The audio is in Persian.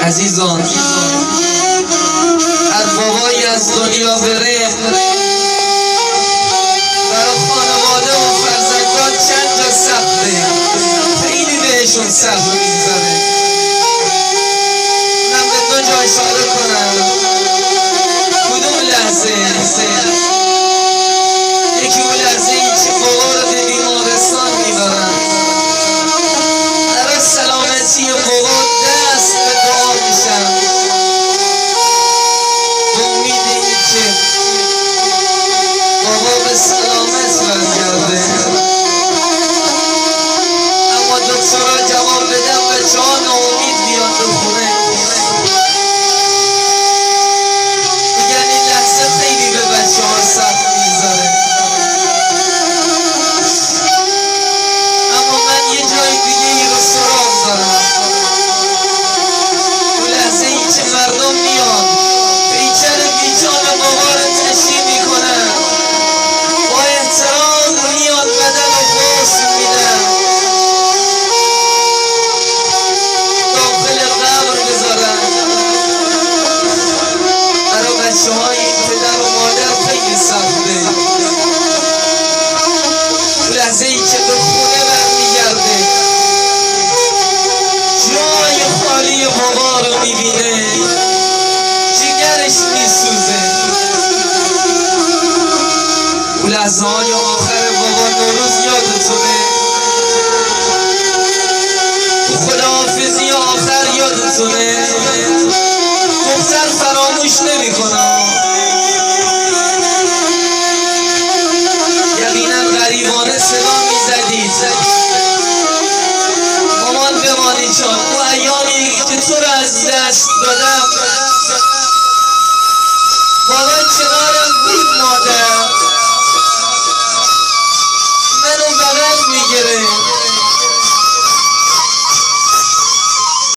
عزیزان، هر بابایی از دنیا بره برای خانواده و فرزندان چند جا سخته، خیلی بهشون سخت میگذره. من به دو جا اشاره کنم. کدوم لحظه؟ یکی اون لحظه ای که بابا رو به بیمارستان میبرن، برای سلامتی بابا دست به دعا میشن، با امید این که بابا به سلامت برگرده. اما دکترها جواب بدن بچه ها ناامید بیان تو خونه، میگن این لحظه خیلی به بچه ها سخت میگذره. اما من یه جای دیگه ای رو سراغ دارم. اون لحظه ای که مردم میان پیکر بیجان بابا رو تشییع میکنن، با احترام میان بدن رو غسل میدن، داخل قبر بذارن. برای بچه های پدر و مادر خیلی سخته. اون لحظه ای که به خونه برمیگرده، جای خالی بابا رو میبینه، جگرش میسوزه. اون لحظه های آخر بابا نوروز یادتونه، خداحافظی آخر یادتونه. دختر فراموش نمی‌کنم. یقینا غریبانه صدا میزدید مامان بمانی جان، اون ایامی که تو رو از دست دادم